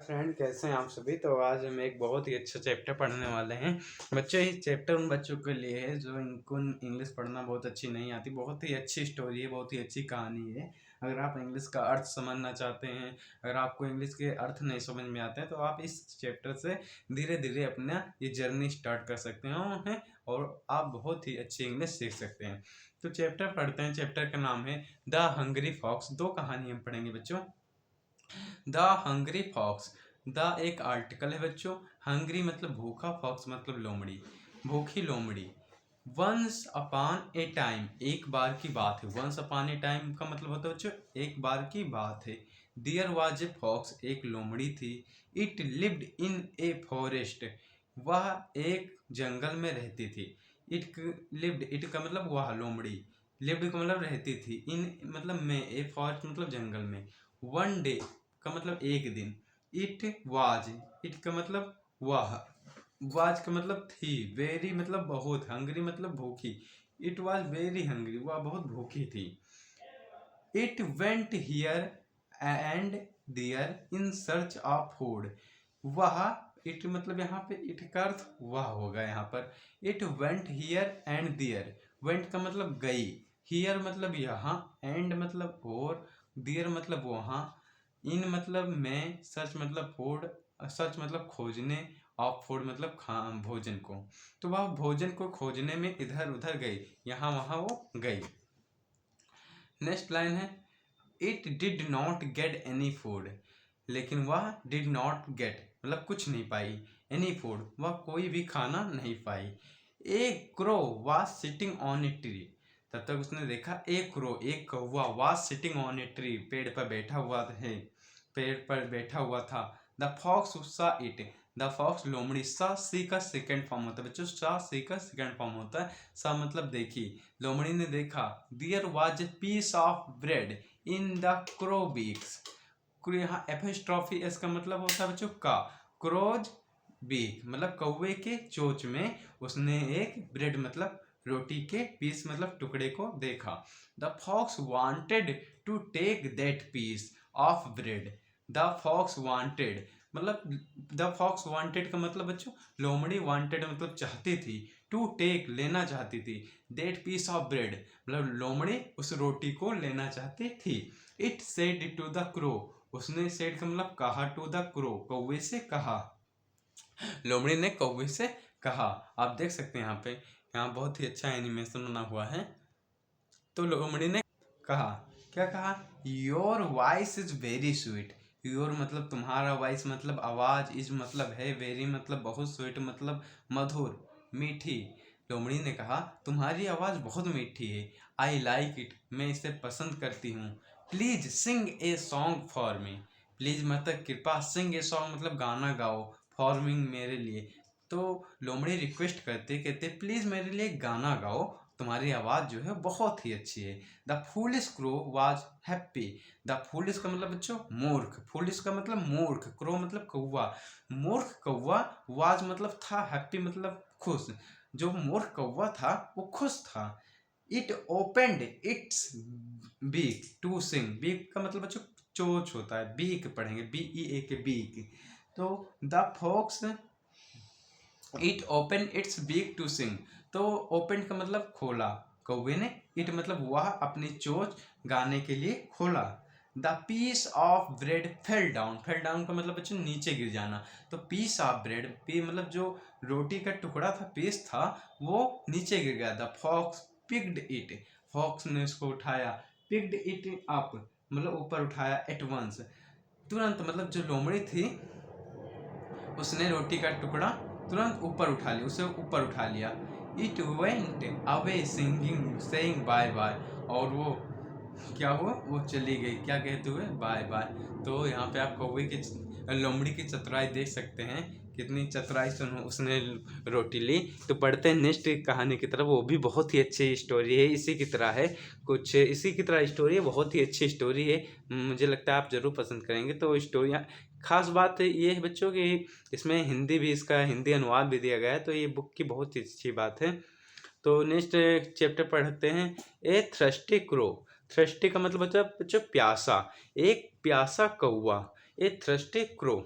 Friend, कैसे हैं आप सभी। तो आज हम एक बहुत ही अच्छा चैप्टर पढ़ने वाले हैं बच्चों। ये चैप्टर उन बच्चों के लिए है जो इनको इंग्लिश पढ़ना बहुत अच्छी नहीं आती। बहुत ही अच्छी स्टोरी है, बहुत ही अच्छी कहानी है। अगर आप इंग्लिश का अर्थ समझना चाहते हैं, अगर आपको इंग्लिश के अर्थ नहीं समझ में आते हैं, तो आप इस चैप्टर से धीरे धीरे अपना ये जर्नी स्टार्ट कर सकते हैं और आप बहुत ही अच्छी इंग्लिश सीख सकते हैं। तो चैप्टर पढ़ते हैं। चैप्टर का नाम है द हंग्री फॉक्स। दो कहानी हम पढ़ेंगे बच्चों। The hungry fox. द एक आर्टिकल है बच्चों। हंग्री मतलब भूखा, फॉक्स मतलब लोमड़ी, भूखी लोमड़ी। वंस अपॉन ए टाइम, एक बार की बात है। वंस अपॉन ए टाइम का मतलब होता है बच्चों एक बार की बात है। देयर वाज ए फॉक्स, एक लोमड़ी थी। It lived in a forest, वह एक जंगल में रहती थी। इट लिव्ड, इट का मतलब वह लोमड़ी, लिव्ड का मतलब रहती थी, इन मतलब में, ए फॉरेस्ट मतलब जंगल में। वन डे का मतलब एक दिन। इट वाज, इट का मतलब वह, वाज का मतलब थी, वेरी मतलब बहुत, हंग्री मतलब भूखी। इट वाज वेरी हंग्री, वह बहुत भूखी थी। It went here and there in search of food, वह, इट मतलब यहाँ पे इट का अर्थ वह होगा यहाँ पर। It went here and there, went का मतलब गई, हियर मतलब यहाँ, एंड मतलब और, देयर मतलब वहाँ, इन मतलब मैं, सर्च मतलब फूड, सर्च मतलब खोजने, ऑफ फूड मतलब खा भोजन को। तो वह भोजन को खोजने में इधर उधर गई, यहाँ वहाँ वो गई। नेक्स्ट लाइन है it did not get any food, लेकिन वह डिड नॉट गेट मतलब कुछ नहीं पाई, एनी फूड वह कोई भी खाना नहीं पाई। A crow was sitting on a tree, तब तक उसने देखा एक क्रो, एक कौवा, was sitting on a tree, पेड़ पर बैठा हुआ है, पेड़ पर बैठा हुआ था। द फॉक्स सा इट, द फॉक्स लोमड़ी, सा सी का सेकंड फॉर्म होता है बच्चों, सा सी का सेकंड फॉर्म होता है। सा मतलब देखी, लोमड़ी ने देखा। There was a piece of bread in the crow beaks, यहाँ एपोस्ट्रोफी एस का मतलब होता है बच्चों का, क्रोज बीक मतलब कौवे के चोंच में उसने एक ब्रेड मतलब रोटी के पीस मतलब टुकड़े को देखा। The fox wanted to take that piece of bread, the fox wanted मतलब, द फॉक्स वांटेड का मतलब बच्चों लोमड़ी, वांटेड मतलब चाहती थी, टू टेक लेना चाहती थी, दैट पीस ऑफ ब्रेड मतलब लोमड़ी उस रोटी को लेना चाहती थी। It said to the crow, उसने सेड का मतलब कहा, टू द क्रो कौवे से कहा, लोमड़ी ने कौवे से कहा। आप देख सकते हैं यहाँ पे, यहाँ बहुत ही अच्छा एनिमेशन बना हुआ है। तो लोमड़ी ने कहा, क्या कहा, your voice is very sweet, your मतलब तुम्हारा, वॉइस मतलब आवाज, इज मतलब है, वेरी मतलब बहुत, स्वीट मतलब मधुर मीठी। लोमड़ी ने कहा तुम्हारी आवाज बहुत मीठी है, आई लाइक इट मैं इसे पसंद करती हूँ। Please sing a song for me, please मतलब कृपा, सिंग ए सॉन्ग मतलब गाना गाओ, फॉर मी मेरे लिए। तो लोमड़ी रिक्वेस्ट करते, कहते प्लीज मेरे लिए गाना गाओ, तुम्हारी आवाज जो है बहुत ही अच्छी है। The foolish crow was happy, the foolish का मतलब बच्चों मूर्ख, फूलिश का मतलब मूर्ख, क्रो मतलब कौवा, मूर्ख कौवा, वाज मतलब था, हैप्पी मतलब खुश, जो मूर्ख कौवा था वो खुश था। It opened its beak to sing, beak का मतलब बच्चों चोंच होता है, बीक पढ़ेंगे, बी ई ए के बीक। तो the fox, it open its beak to sing, तो ओपन का मतलब खोला, कौवे ने, इट मतलब वह अपनी चोंच गाने के लिए खोला। The piece of bread fell down, fell down का मतलब बच्चों नीचे गिर जाना। तो पीस ऑफ ब्रेड, पी मतलब जो रोटी का टुकड़ा था, पीस था, वो नीचे गिर गया। The fox picked it, fox ने उसको उठाया, पिक्ड इट अप मतलब ऊपर उठाया, एट वंस तुरंत, मतलब जो लोमड़ी थी उसने रोटी का टुकड़ा तुरंत ऊपर उठा लिया, उसे ऊपर उठा लिया। It went away singing saying bye bye, और वो क्या हुआ, वो चली गई क्या कहते हुए, बाय बाय। तो यहाँ पे आप कौवे की, लोमड़ी की चतुराई देख सकते हैं, कितनी चतुराई से उसने रोटी ली। तो पढ़ते हैं नेक्स्ट कहानी की तरफ, वो भी बहुत ही अच्छी स्टोरी है, इसी की तरह है, कुछ इसी की तरह स्टोरी है, बहुत ही अच्छी स्टोरी है, मुझे लगता है आप ज़रूर पसंद करेंगे। तो स्टोरी, खास बात ये है बच्चों कि इसमें हिंदी भी, इसका हिंदी अनुवाद भी दिया गया है, तो ये बुक की बहुत ही अच्छी बात है। तो नेक्स्ट चैप्टर पढ़ते हैं, ए थ्रस्टी क्रो। थ्रस्टी का मतलब बच्चों प्यासा, एक प्यासा कौवा, ए थ्रस्टी क्रो,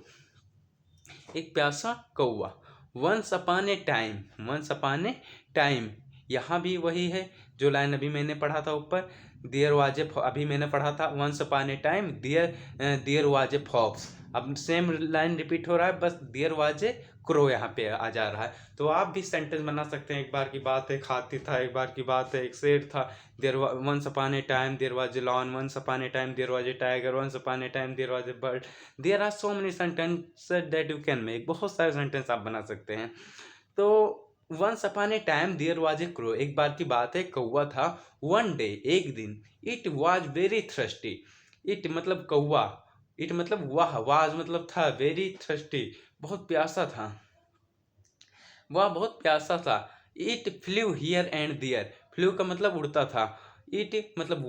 एक प्यासा कौवा। Once upon a time, once upon a time, यहाँ भी वही है जो लाइन अभी मैंने पढ़ा था ऊपर। देयर वाज ए, अभी मैंने पढ़ा था once upon a time there was a fox. अब सेम लाइन रिपीट हो रहा है, बस देयर वाज ए क्रो यहाँ पे आ जा रहा है। तो आप भी सेंटेंस बना सकते हैं। एक बार की बात है एक हाथी था, एक बार की बात है एक शेर था। There once upon a time there was a lion, once upon a time there was a tiger, once upon a time there was a bird. There are so many sentences that you can make. बहुत सारे sentence आप बना सकते हैं। तो once upon a time there was a crow, एक बार की बात है कौवा था। वन डे, एक दिन। It was very thirsty, it मतलब कौवा, इट मतलब वह, वाज मतलब था, वेरी थ्रस्टी बहुत प्यासा था, वह बहुत प्यासा था। It flew here and there, flew का मतलब उड़ता था, इट मतलब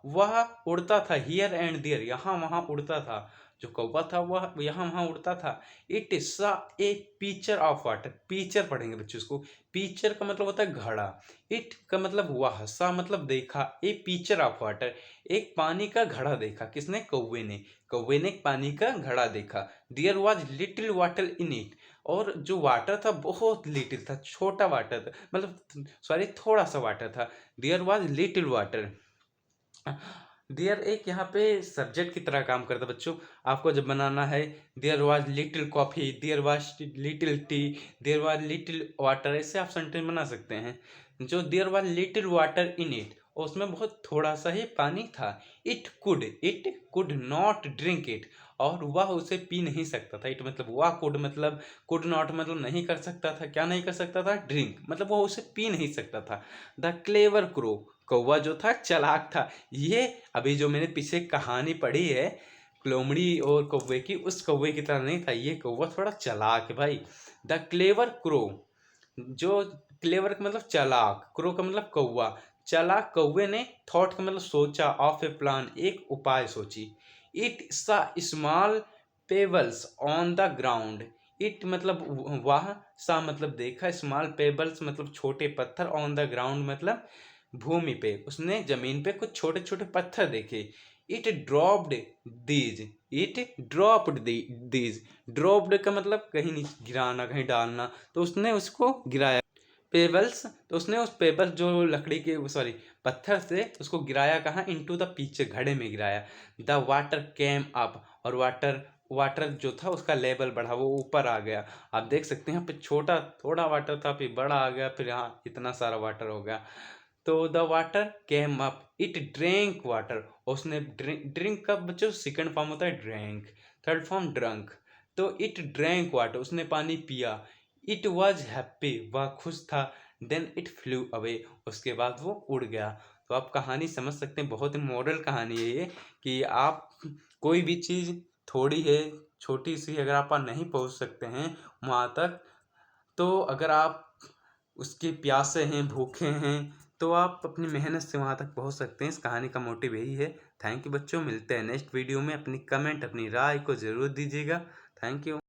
वह उड़ता था, हियर एंड दियर यहाँ वहाँ उड़ता था। जो कौवा था वह यहाँ वहाँ उड़ता था। इट सा ए पीचर ऑफ वाटर, पीचर पढ़ेंगे बच्चों इसको। पीचर का मतलब होता है घड़ा, इट का मतलब वह, सा मतलब देखा, ए पीचर ऑफ वाटर एक पानी का घड़ा देखा। किसने? कौवे ने। कौवे ने एक पानी का घड़ा देखा। There was little water in it, और जो वाटर था बहुत लिटिल था, छोटा वाटर था, मतलब सॉरी थोड़ा सा वाटर था। There was little water. There एक यहाँ पे सब्जेक्ट की तरह काम करता है बच्चों। आपको जब बनाना है there was little coffee, there was little tea, there was little water, ऐसे आप सेंटेंस बना सकते हैं। जो there was little water in it, उसमें बहुत थोड़ा सा ही पानी था। It could not drink it, और वह उसे पी नहीं सकता था। इट मतलब वह, कुड मतलब, कुड नॉट मतलब नहीं कर सकता था। क्या नहीं कर सकता था? ड्रिंक मतलब वह उसे पी नहीं सकता था। द क्लेवर क्रो, कौवा जो था चालाक था। ये अभी जो मैंने पीछे कहानी पढ़ी है लोमड़ी और कौवे की, उस कौवे की तरह नहीं था, ये कौवा थोड़ा चालाक है भाई। द क्लेवर क्रो, जो क्लेवर का मतलब चालाक, क्रो का मतलब कौवा, चालाक कौवे ने थॉट का मतलब सोचा, ऑफ ए प्लान एक उपाय सोची। It saw small pebbles on the ground, it मतलब वह, सा मतलब देखा, स्मॉल पेबल्स मतलब छोटे पत्थर, ऑन द ग्राउंड मतलब भूमि पे, उसने जमीन पे कुछ छोटे छोटे पत्थर देखे। It dropped these, it dropped these, dropped का मतलब कहीं नीचे गिराना, कहीं डालना, तो उसने उसको गिराया। पेबल्स, तो उसने उस पेबल्स जो लकड़ी के, सॉरी पत्थर से, उसको गिराया कहाँ? इनटू द पीछे, घड़े में गिराया। द वाटर केम अप, और वाटर जो था उसका लेवल बढ़ा, वो ऊपर आ गया। आप देख सकते हैं यहाँ पे छोटा थोड़ा वाटर था, फिर बड़ा आ गया, फिर यहाँ इतना सारा वाटर हो गया। तो the water came up, it drink water, उसने ड्रिंक का बच्चों सेकंड फॉर्म होता है ड्रैंक, थर्ड फॉर्म ड्रंक। तो इट ड्रैंक वाटर, उसने पानी पिया। इट वॉज हैप्पी, वह खुश था। देन इट फ्लू अवे, उसके बाद वो उड़ गया। तो आप कहानी समझ सकते हैं, बहुत ही मॉरल कहानी है ये, कि आप कोई भी चीज़ थोड़ी है, छोटी सी, अगर आप नहीं पहुंच सकते हैं वहाँ तक, तो अगर आप उसके प्यासे हैं, भूखे हैं, तो आप अपनी मेहनत से वहाँ तक पहुँच सकते हैं। इस कहानी का मोटिव यही है। थैंक यू बच्चों, मिलते हैं नेक्स्ट वीडियो में। अपनी कमेंट, अपनी राय को ज़रूर दीजिएगा। Thank you.